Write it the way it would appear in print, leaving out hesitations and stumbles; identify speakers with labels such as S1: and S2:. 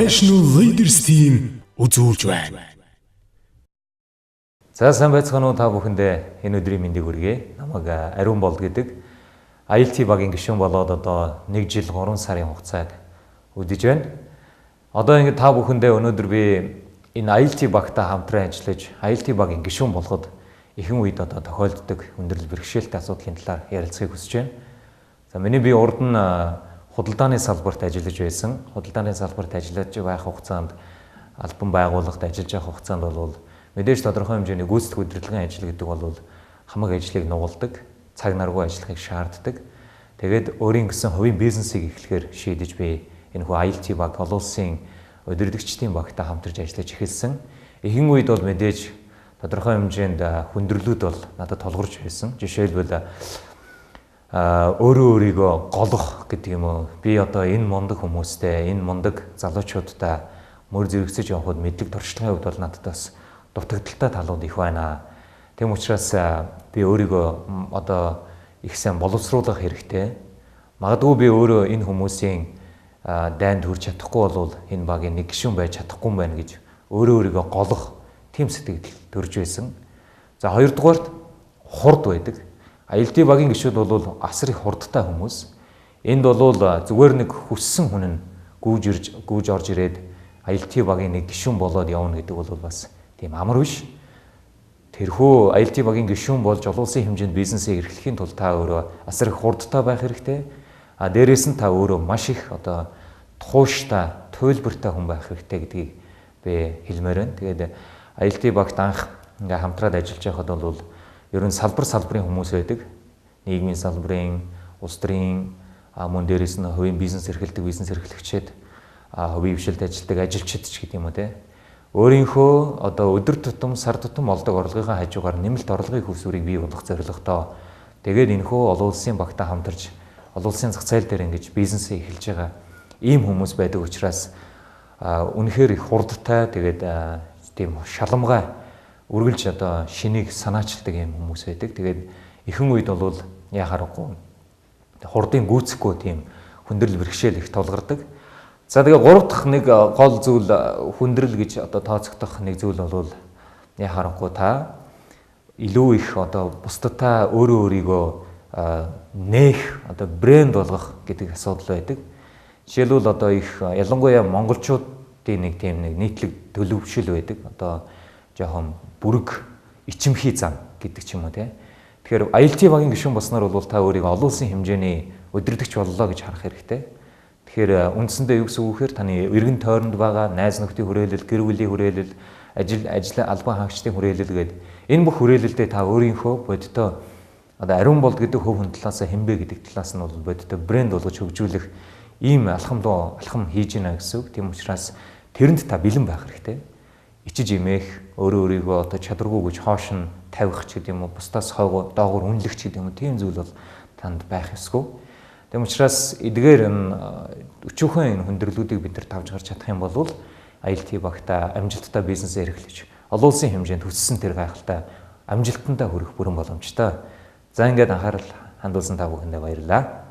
S1: National Leaders Team үзүүлж байна.
S2: За сайн байцгаана уу та бүхэндээ энэ өдрийн мэндийг хүргэе. Намайг Ариун Болд гэдэг ILT багийн гишүүн болоод одоо 1 жил 3 сарын хугацааг үдэж байна. Одоо ингэ та бүхэндээ өнөөдөр би энэ ILT багтай хамтран ажиллаж ILT багийн гишүүн болгоод ихэнх үед одоо тохиолддог өндөрлөл бэрхшээлтэй асуудлын талаар ярилцахыг хүсэж байна. За миний би урд нь худалдааны салбарт ажиллаж байсан. Худалдааны салбарт ажиллаж байх хугацаанд албан байгууллагт ажиллаж байх хугацаанд бол мэдээж тодорхой хэмжээний гүйцэтгэх удирдлагын ажил гэдэг бол хамаг ажлыг нугалдаг, цаг наргүй ажиллахыг шаарддаг. Тэгээд өөрийн гэсэн хувийн бизнесийг эхлэхээр шийдэж би энэ хүү ILT баг олон улсын удирдагчдын багтай хамтарч ажиллаж эхэлсэн. Ихэнх үед бол мэдээж тодорхой хэмжээнд хүндрэлүүд бол надад тулгарч байсан. Жишээлбэл өөрөө өөрийгөө голох гэдэг юм уу. Би одоо энэ мундаг хүмүүстэй, энэ мундаг залуучуудтай мөр зэрэгцэж явхад мэдлэг туршлагын хувьд бол надад бас дутагдaltaй талууд их байна. Тэм учраас би өөрийгөө одоо их сайн боловсруулах хэрэгтэй. Магадгүй би өөрөө энэ хүмүүсийн дайнд хүрч чадахгүй бол энэ багийн нэг гишүүн байж чадахгүй юм байна гэж өөрөө өөрийгөө голох тийм сэтгэл төрж байсан. За хоёрдугаарт хурд байдаг. ILT багийн гишүүд бол асар их хурдтай хүмүүс. Энд бол зүгээр нэг хүссэн хүн нь гүйж орж ирээд ILT багийн нэг гишүүн болоод явна гэдэг бол бас тийм амар биш. Тэрхүү ILT багийн гишүүн болж олон улсын хэмжээнд бизнесийг эрхлэхийн тулд та өөрөө асар их хурдтай байх хэрэгтэй. Дээрээс нь та өөрөө маш их одоо тууштай, туйлбартай хүн байх хэрэгтэй гэдгийг би хэлмээр байна. Тэгээд ILT багт анх ингээ хамтраад ажиллаж байхад бол ер нь салбарын хүмүүс байдаг. Нийгмийн салбарын, улс төрийн, мөн дээрээс нь хувийн бизнес эрхэлдэг, бизнес эрхлэгчид, хувийн хвшилд ажилладаг ажилчид ч гэдэг юм уу те. Өөрийнхөө одоо өдөр тутам, сар тутам олдог орлогын хажуугаар нэмэлт орлогын хөвсвэрийг бий болгох зорилготой. Тэгээд энэхүү олон улсын багтаа хамтарч олон улсын зах зээл дээр ингэж бизнесээ эхэлж байгаа ийм хүмүүс байдаг учраас үнэхээр их хурдтай тэгээд тийм шаламгай үргэлж одоо шинийг санаачилдаг юм хүмүүс байдаг. Тэгээд ихэнх үед бол яхаарахгүй хурдын гүйцэхгүй тийм хүндрэл бэрхшээл их тулгардаг. За тэгээ гурав дахь нэг гол зүйл хүндрэл гэж одоо тооцогдох нэг зүйл бол яхаарахгүй та илүү их одоо бусдадаа өөрийгөө нээх одоо брэнд болгох гэдэг асуудал байдаг. Жишээлбэл одоо их ялангуяа монголчуудын нэг тийм нэг нийтлэг төлөвшил байдаг. Одоо жоохон бүрэг ичимхий зам гэдэг ч юм уу те. Тэгэхээр ILT багийн гишүүн болсноор бол та өөрийгөө олон улсын хэмжээний удирдагч боллоо гэж харах хэрэгтэй. Тэгэхээр үндсэндээ юу гэсэн үг вэхээр таны эргэн тойронд байгаа найз нөхдийн хүрээлэл, гэр бүлийн хүрээлэл, ажил албан хаагчдын хүрээлэл гээд энэ бүх хүрээлэлдээ та өөрийнхөө бодиттой одоо Ариун Болд гэдэг хөв хүн талаас хэмбэ гэдэг талаас нь бол бодиттой брэнд болгож хөгжүүлэх ийм алхам хийж гинэ гэсэн үг. Тийм учраас тэрэнд та бэлэн байх хэрэгтэй. Ичиж имэх, өөрийгөө одоо чадваргүй гэж хоош нь тавих ч гэдэг юм уу, бусдаас хойгоо доогуур үнэлэх ч гэдэг юм уу, тийм зүйл бол танд байх ёсгүй. Тийм учраас эдгээр өчүүхэн энэ хүндрэлүүдийг бид нар тавж гарч чадах юм бол ILT багтаа амжилттай бизнесээ эрхлэж, олон улсын хэмжээнд хүссэн тэр гайхалтай амжилтандаа хүрэх бүрэн боломжтой. За ингээд анхаарал хандуулсан та бүхэндээ баярлалаа.